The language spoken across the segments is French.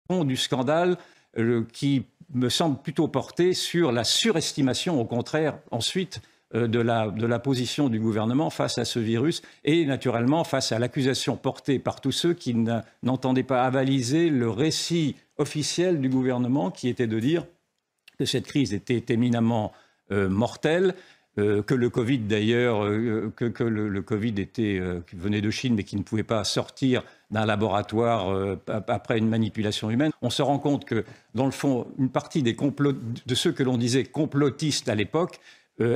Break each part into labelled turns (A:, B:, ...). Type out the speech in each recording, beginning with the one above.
A: du scandale qui me semble plutôt porter sur la surestimation, au contraire, ensuite, de la position du gouvernement face à ce virus et naturellement face à l'accusation portée par tous ceux qui n'entendaient pas avaliser le récit officiel du gouvernement qui était de dire que cette crise était éminemment mortelle, que le Covid d'ailleurs, que le Covid qui venait de Chine mais qui ne pouvait pas sortir d'un laboratoire après une manipulation humaine. On se rend compte que, dans le fond, une partie de ceux que l'on disait complotistes à l'époque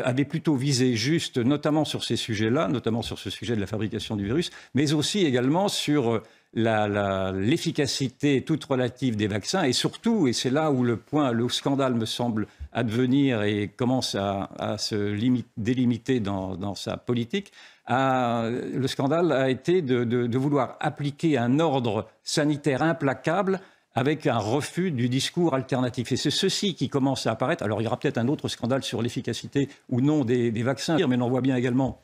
A: avait plutôt visé juste, notamment sur ces sujets-là, notamment sur ce sujet de la fabrication du virus, mais aussi également sur l'efficacité toute relative des vaccins et surtout, et c'est là où le scandale me semble advenir et commence à se délimiter dans sa politique, le scandale a été de vouloir appliquer un ordre sanitaire implacable avec un refus du discours alternatif. Et c'est ceci qui commence à apparaître. Alors il y aura peut-être un autre scandale sur l'efficacité ou non des vaccins, mais on voit bien également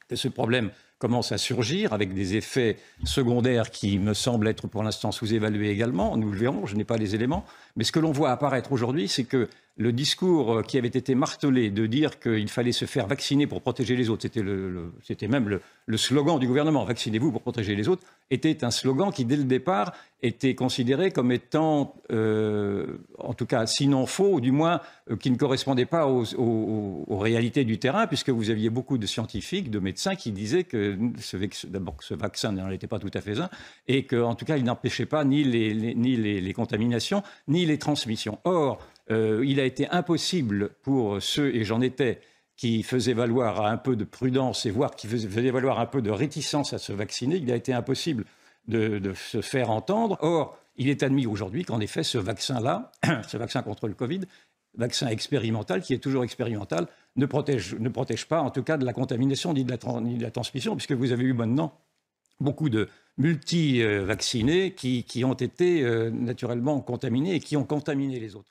A: que ce problème commence à surgir avec des effets secondaires qui me semblent être pour l'instant sous-évalués également. Nous le verrons, je n'ai pas les éléments. Mais ce que l'on voit apparaître aujourd'hui, c'est que le discours qui avait été martelé de dire qu'il fallait se faire vacciner pour protéger les autres, c'était même le slogan du gouvernement, vaccinez-vous pour protéger les autres, était un slogan qui, dès le départ, était considéré comme étant, en tout cas, sinon faux, ou du moins qui ne correspondait pas aux réalités du terrain, puisque vous aviez beaucoup de scientifiques, de médecins qui disaient que d'abord que ce vaccin n'en était pas tout à fait un, et qu'en tout cas, il n'empêchait pas ni les contaminations, ni les transmissions. Or, il a été impossible pour ceux, et j'en étais, qui faisaient valoir un peu de prudence et voire qui faisaient valoir un peu de réticence à se vacciner, il a été impossible de se faire entendre. Or, il est admis aujourd'hui qu'en effet, ce vaccin-là, ce vaccin contre le Covid, vaccin expérimental, qui est toujours expérimental, ne protège pas, en tout cas, de la contamination ni de la transmission, puisque vous avez eu maintenant beaucoup de multi-vaccinés qui ont été naturellement contaminés et qui ont contaminé les autres.